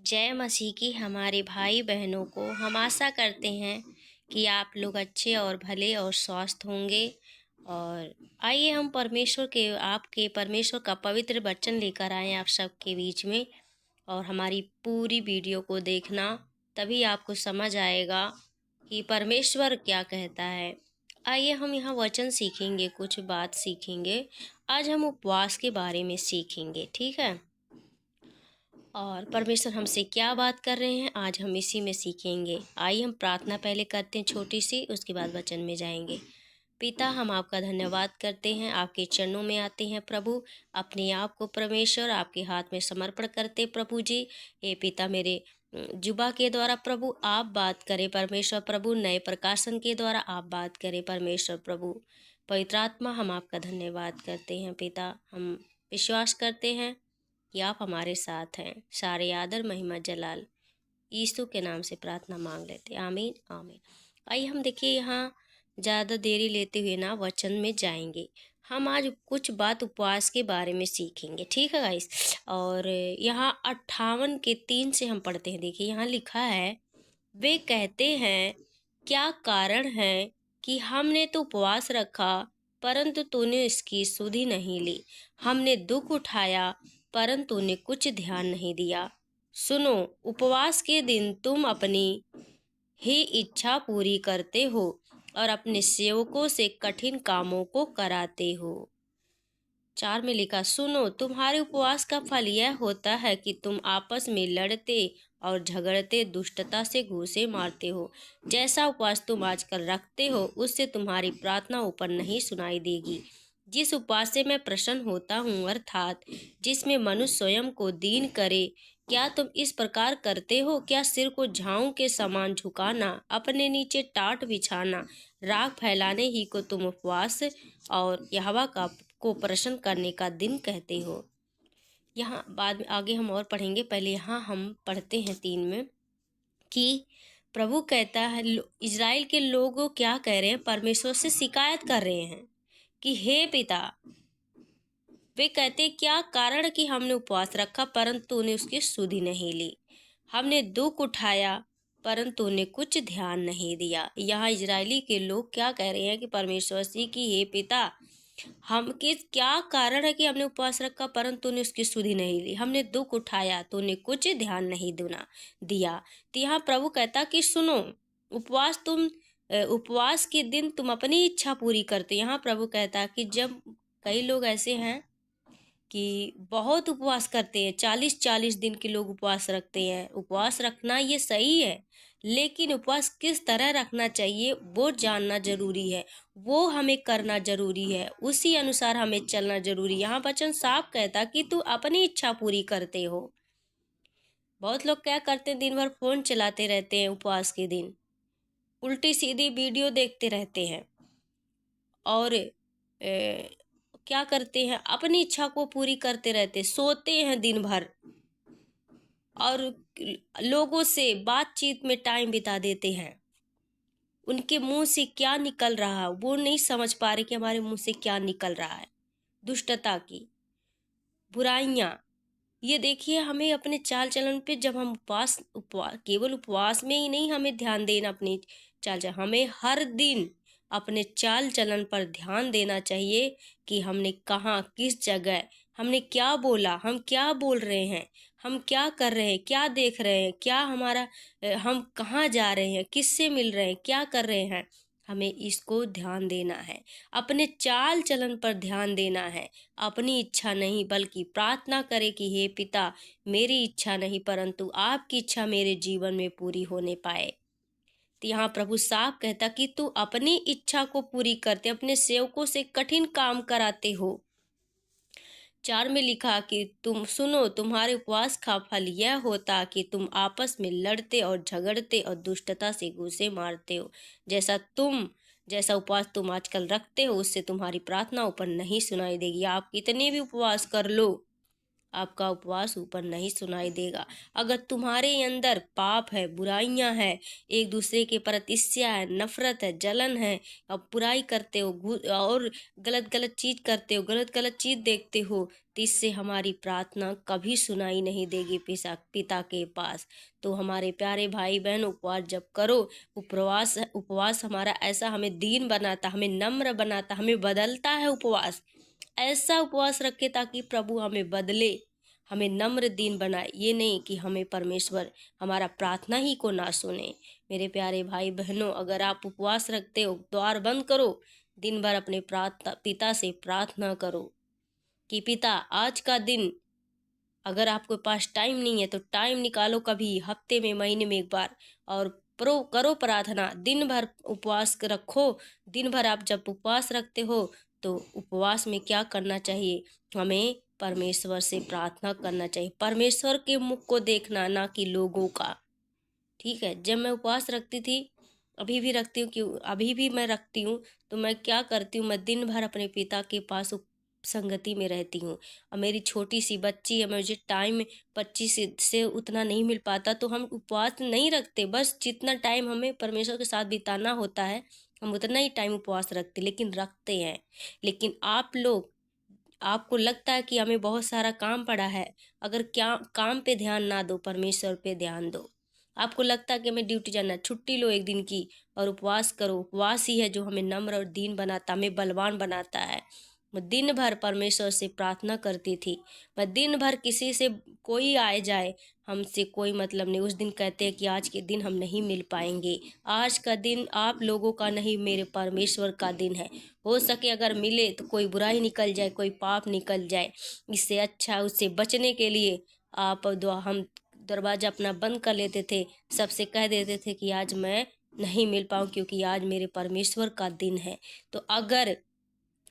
जय मसीह की हमारे भाई बहनों को हम आशा करते हैं कि आप लोग अच्छे और भले और स्वस्थ होंगे। और आइए हम आपके परमेश्वर का पवित्र वचन लेकर आए आप सबके बीच में। और हमारी पूरी वीडियो को देखना, तभी आपको समझ आएगा कि परमेश्वर क्या कहता है। आइए हम यहाँ वचन सीखेंगे, कुछ बात सीखेंगे। आज हम उपवास के बारे में सीखेंगे, ठीक है। और परमेश्वर हमसे क्या बात कर रहे हैं आज हम इसी में सीखेंगे। आइए हम प्रार्थना पहले करते हैं छोटी सी, उसके बाद वचन में जाएंगे। पिता, हम आपका धन्यवाद करते हैं, आपके चरणों में आते हैं प्रभु। अपने आप को परमेश्वर आपके हाथ में समर्पण करते प्रभु जी। हे पिता, मेरे जुबा के द्वारा प्रभु आप बात करें परमेश्वर प्रभु, नए प्रकाशन के द्वारा आप बात करें परमेश्वर प्रभु। पवित्र आत्मा, हम आपका धन्यवाद करते हैं पिता। हम विश्वास करते हैं कि आप हमारे साथ हैं। सारे आदर महिमा जलाल यीशु के नाम से प्रार्थना मांग लेते, आमीन आमीन। आइए हम देखिए, यहाँ ज़्यादा देरी लेते हुए ना वचन में जाएंगे। हम आज कुछ बात उपवास के बारे में सीखेंगे, ठीक है गाइस। और यहाँ 58 के 3 से हम पढ़ते हैं। देखिए यहाँ लिखा है, वे कहते हैं क्या कारण है कि हमने तो उपवास रखा परंतु तूने इसकी सुधि नहीं ली। हमने दुख उठाया परंतु तूने कुछ ध्यान नहीं दिया। सुनो, उपवास के दिन तुम अपनी ही इच्छा पूरी करते हो और अपने सेवकों से कठिन कामों को कराते हो। 4 में लिखा, सुनो, तुम्हारे उपवास का फल यह होता है कि तुम आपस में लड़ते और झगड़ते, दुष्टता से घूंसे मारते हो। जैसा उपवास तुम आजकल रखते हो उससे तुम्हारी प्रार्थना ऊपर नहीं सुनाई देगी। जिस उपवास से मैं प्रसन्न होता हूँ, अर्थात जिसमें मनुष्य स्वयं को दीन करे, क्या तुम इस प्रकार करते हो? क्या सिर को झाऊ के समान झुकाना, अपने नीचे टाट बिछाना, राख फैलाने ही को तुम उपवास और यहोवा का को प्रसन्न करने का दिन कहते हो? यहाँ बाद में आगे हम और पढ़ेंगे, पहले यहाँ हम पढ़ते हैं 3 में कि प्रभु कहता है, इज़राइल के लोग क्या कह रहे हैं, परमेश्वर से शिकायत कर रहे हैं कि हे पिता, वे कहते क्या कारण कि हमने उपवास रखा परंतु तूने उसकी सुधि नहीं ली। हमने दुख उठाया परंतु तूने कुछ ध्यान नहीं दिया। यहाँ इजरायली के लोग क्या कह रहे हैं कि परमेश्वर से कि हे पिता, हम किस क्या कारण है कि हमने उपवास रखा परंतु तूने उसकी सुधि नहीं ली। हमने दुख उठाया, तूने कुछ ध्यान नहीं दिया। तो यहाँ प्रभु कहता कि सुनो, उपवास के दिन तुम अपनी इच्छा पूरी करते। यहाँ प्रभु कहता कि जब कई लोग ऐसे हैं कि बहुत उपवास करते हैं, 40-40 दिन के लोग उपवास रखते हैं। उपवास रखना ये सही है, लेकिन उपवास किस तरह रखना चाहिए वो जानना जरूरी है, वो हमें करना जरूरी है, उसी अनुसार हमें चलना जरूरी है। यहाँ वचन साफ कहता कि तू अपनी इच्छा पूरी करते हो। बहुत लोग क्या करते हैं, दिन भर फोन चलाते रहते हैं, उपवास के दिन उल्टी सीधी वीडियो देखते रहते हैं और क्या करते हैं, अपनी इच्छा को पूरी करते रहते, सोते हैं दिन भर और लोगों से बातचीत में टाइम बिता देते हैं। उनके मुंह से क्या निकल रहा है वो नहीं समझ पा रहे कि हमारे मुंह से क्या निकल रहा है। दुष्टता की बुराइयां, ये देखिए हमें अपने चाल चलन पे, जब हम उपवास केवल उपवास में ही नहीं हमें ध्यान देना अपनी चाल चलन, हमें हर दिन अपने चाल चलन पर ध्यान देना चाहिए कि हमने कहाँ, किस जगह हमने क्या बोला, हम क्या बोल रहे हैं, हम क्या कर रहे हैं, क्या देख रहे हैं, क्या हमारा हम कहाँ जा रहे हैं, किससे मिल रहे हैं, क्या कर रहे हैं, हमें इसको ध्यान देना है। अपने चाल चलन पर ध्यान देना है, अपनी इच्छा नहीं बल्कि प्रार्थना करे कि हे पिता, मेरी इच्छा नहीं परंतु आपकी इच्छा मेरे जीवन में पूरी होने पाए। तो यहाँ प्रभु साफ कहता कि तू अपनी इच्छा को पूरी करते, अपने सेवकों से कठिन काम कराते हो। 4 में लिखा कि तुम सुनो, तुम्हारे उपवास का फल यह होता कि तुम आपस में लड़ते और झगड़ते और दुष्टता से घूंसे मारते हो। जैसा उपवास तुम आजकल रखते हो उससे तुम्हारी प्रार्थना ऊपर नहीं सुनाई देगी। आप कितने भी उपवास कर लो, आपका उपवास ऊपर नहीं सुनाई देगा। अगर तुम्हारे अंदर पाप है, बुराइयां है, एक दूसरे के प्रति ईर्ष्या है, नफरत है, जलन है, अब बुराई करते हो और गलत गलत चीज करते हो, गलत गलत चीज देखते हो, तो इससे हमारी प्रार्थना कभी सुनाई नहीं देगी पिता के पास। तो हमारे प्यारे भाई बहन, उपवास जब करो, उपवास उपवास हमारा ऐसा हमें दीन बनाता, हमें नम्र बनाता, हमें बदलता है। उपवास ऐसा उपवास रखे ताकि प्रभु हमें बदले, हमें नम्र दीन बनाए। ये नहीं कि हमें परमेश्वर हमारा प्रार्थना ही को ना सुने। मेरे प्यारे भाई बहनों, अगर आप उपवास रखते हो, द्वार बंद करो, दिन भर अपने पिता से प्रार्थना करो कि पिता, आज का दिन, अगर आपके पास टाइम नहीं है तो टाइम निकालो, कभी हफ्ते में, महीने में एक बार, और करो प्रार्थना। दिन भर उपवास रखो। दिन भर आप जब उपवास रखते हो तो उपवास में क्या करना चाहिए? हमें परमेश्वर से प्रार्थना करना चाहिए, परमेश्वर के मुख को देखना, ना कि लोगों का। ठीक है। जब मैं उपवास रखती थी, अभी भी रखती हूँ, क्यों अभी भी मैं रखती हूँ, तो मैं क्या करती हूँ, मैं दिन भर अपने पिता के पास संगति में रहती हूँ। और मेरी छोटी सी बच्ची है, मुझे टाइम बच्ची से उतना नहीं मिल पाता, तो हम उपवास नहीं रखते। बस जितना टाइम हमें परमेश्वर के साथ बिताना होता है, हम उतना ही टाइम उपवास रखते, लेकिन रखते हैं। लेकिन आप लोग, आपको लगता है कि हमें बहुत सारा काम पड़ा है, अगर क्या काम पे ध्यान ना दो, परमेश्वर पे ध्यान दो। आपको लगता है कि हमें ड्यूटी जाना, छुट्टी लो एक दिन की और उपवास करो। उपवास ही है जो हमें नम्र और दीन बनाता, हमें बलवान बनाता है। मैं दिन भर परमेश्वर से प्रार्थना करती थी। मैं दिन भर किसी से, कोई आए जाए, हमसे कोई मतलब नहीं। उस दिन कहते हैं कि आज के दिन हम नहीं मिल पाएंगे, आज का दिन आप लोगों का नहीं, मेरे परमेश्वर का दिन है। हो सके अगर मिले तो कोई बुराई निकल जाए, कोई पाप निकल जाए। इससे अच्छा उससे बचने के लिए हम दरवाज़ा अपना बंद कर लेते थे, सबसे कह देते थे कि आज मैं नहीं मिल पाऊँ, क्योंकि आज मेरे परमेश्वर का दिन है। तो अगर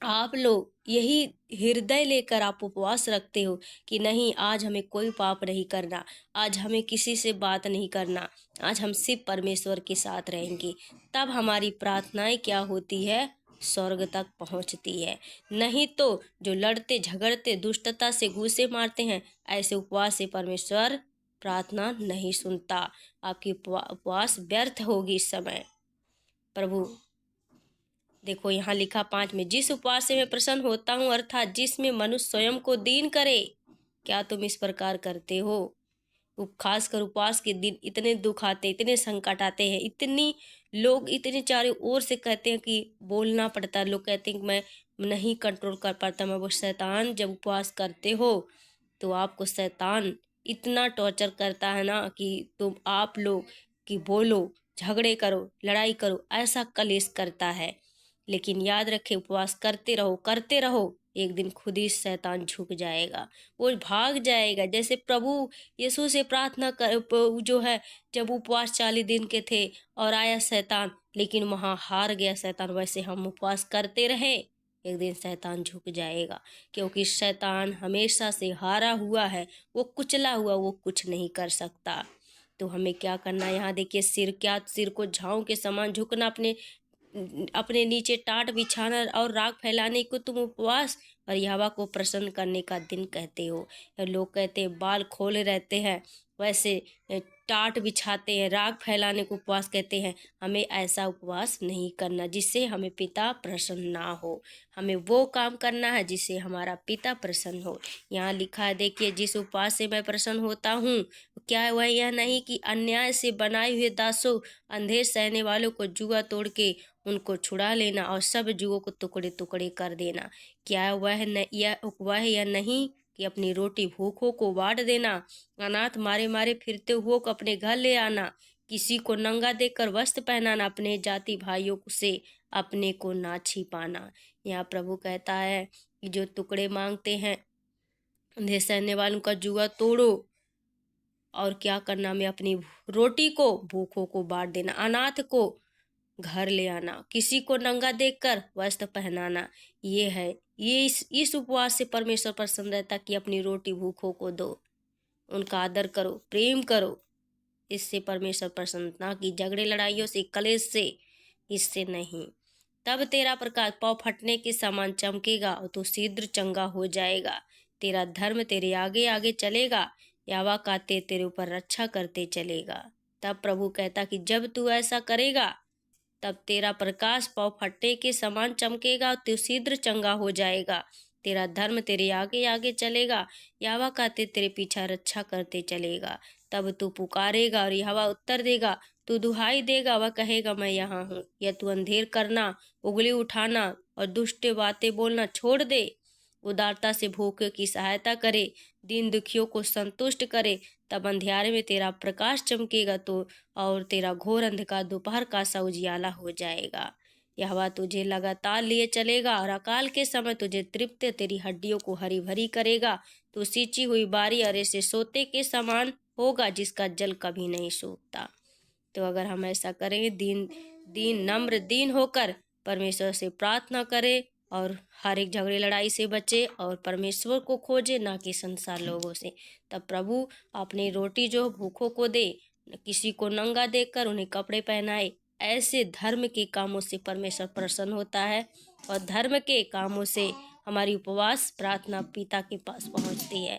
आप लोग यही हृदय लेकर आप उपवास रखते हो कि नहीं, आज हमें कोई पाप नहीं करना, आज हमें किसी से बात नहीं करना, आज हम सिर्फ परमेश्वर के साथ रहेंगे, तब हमारी प्रार्थनाएं क्या होती है? स्वर्ग तक पहुंचती है। नहीं तो जो लड़ते झगड़ते दुष्टता से घूसे मारते हैं, ऐसे उपवास से परमेश्वर प्रार्थना नहीं सुनता। आपकी उपवास व्यर्थ होगी इस समय। प्रभु देखो, यहाँ लिखा 5 में, जिस उपवास से मैं प्रसन्न होता हूँ, अर्थात जिसमें मनुष्य स्वयं को दीन करे, क्या तुम इस प्रकार करते हो? खासकर उपवास के दिन इतने दुख आते, इतने संकट आते हैं, इतनी लोग इतने चारों ओर से कहते हैं कि बोलना पड़ता है। लोग कहते हैं कि मैं नहीं कंट्रोल कर पाता मैं। वो शैतान, जब उपवास करते हो तो आपको शैतान इतना टॉर्चर करता है ना कि तुम आप लोग कि बोलो, झगड़े करो, लड़ाई करो, ऐसा कलेश करता है। लेकिन याद रखे, उपवास करते रहो, एक दिन खुद ही शैतान झुक जाएगा, वो भाग जाएगा। जैसे प्रभु यीशु से प्रार्थना कर जो है, जब उपवास 40 दिन के थे और आया शैतान, लेकिन वहाँ हार गया शैतान, वैसे हम उपवास करते रहे, एक दिन शैतान झुक जाएगा। क्योंकि शैतान हमेशा से हारा हुआ है, वो कुचला हुआ, वो कुछ नहीं कर सकता। तो हमें क्या करना है? यहाँ देखिए, सिर को झाऊ के समान झुकना, अपने अपने नीचे टाट बिछाना और राख फैलाने को तुम उपवास और यहोवा को प्रसन्न करने का दिन कहते हो। लोग कहते हैं बाल खोले रहते हैं, वैसे टाट बिछाते हैं, राख फैलाने को उपवास कहते हैं। हमें ऐसा उपवास नहीं करना जिससे हमें पिता प्रसन्न ना हो। हमें वो काम करना है जिससे हमारा पिता प्रसन्न हो। यहाँ लिखा है, देखिए, जिस उपवास से मैं प्रसन्न होता हूँ, क्या है वह यह नहीं कि अन्याय से बनाए हुए दासों, अंधेर सहने वालों को जुआ तोड़ के उनको छुड़ा लेना और सब जुओं को टुकड़े टुकड़े कर देना। क्या वह यह नहीं कि अपनी रोटी भूखों को बांट देना, अनाथ मारे मारे फिरते हुओं को अपने घर ले आना, किसी को नंगा देखकर वस्त्र पहनाना, अपने जाति भाइयों से अपने को ना छिपाना। यहाँ प्रभु कहता है कि जो टुकड़े मांगते हैं, अंधेर सहने वालों का जुआ तोड़ो, और क्या करना में अपनी रोटी को भूखों को बांट देना, अनाथ को घर ले आना, किसी को नंगा देखकर वस्त्र पहनाना। ये है, ये इस उपवास से परमेश्वर प्रसन्न रहता कि अपनी रोटी भूखों को दो, उनका आदर करो, प्रेम करो। इससे परमेश्वर प्रसन्न, ना कि झगड़े लड़ाइयों से, कलेश से, इससे नहीं। तब तेरा प्रकाश पाँव फटने के समान चमकेगा और तू शीघ्र चंगा हो जाएगा। तेरा धर्म तेरे आगे आगे चलेगा, यहोवा का तेज तेरे ऊपर रक्षा करते चलेगा। तब प्रभु कहता कि जब तू ऐसा करेगा तब तेरा प्रकाश पाँव फट्टे के समान चमकेगा, तू शीघ्र चंगा हो जाएगा। तेरा धर्म तेरे आगे आगे चलेगा, यहोवा का तेज तेरे पीछे रक्षा करते चलेगा। तब तू पुकारेगा और यहोवा उत्तर देगा, तू दुहाई देगा, वह कहेगा मैं यहाँ हूँ। या तू अंधेर करना, उंगली उठाना और दुष्ट बातें बोलना छोड़ दे, उदारता से भूखे की सहायता करे, दीन दुखियों को संतुष्ट करे, तब अंधियारे में तेरा प्रकाश चमकेगा तो और तेरा घोर अंधकार दोपहर का सा उजियाला हो जाएगा। यहोवा तुझे लगातार लिए चलेगा और अकाल के समय तुझे तृप्त तेरी हड्डियों को हरी भरी करेगा। तू सींची हुई बारी और ऐसे सोते के समान होगा जिसका जल कभी नहीं सूखता। तो अगर हम ऐसा करेंगे, दीन नम्र दीन होकर परमेश्वर से प्रार्थना करें और हर एक झगड़े लड़ाई से बचे और परमेश्वर को खोजे, ना कि संसार लोगों से, तब प्रभु अपनी रोटी जो भूखों को दे, किसी को नंगा देखकर उन्हें कपड़े पहनाए। ऐसे धर्म के कामों से परमेश्वर प्रसन्न होता है और धर्म के कामों से हमारी उपवास प्रार्थना पिता के पास पहुंचती है।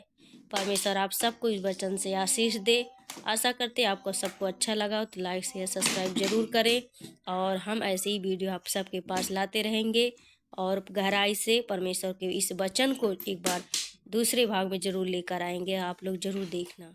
परमेश्वर आप सबको इस वचन से आशीष दे। आशा करते हैं आपको सबको अच्छा लगा हो, तो लाइक शेयर सब्सक्राइब जरूर करें और हम ऐसे ही वीडियो आप सबके पास लाते रहेंगे। और गहराई से परमेश्वर के इस वचन को एक बार दूसरे भाग में जरूर लेकर आएंगे, आप लोग जरूर देखना।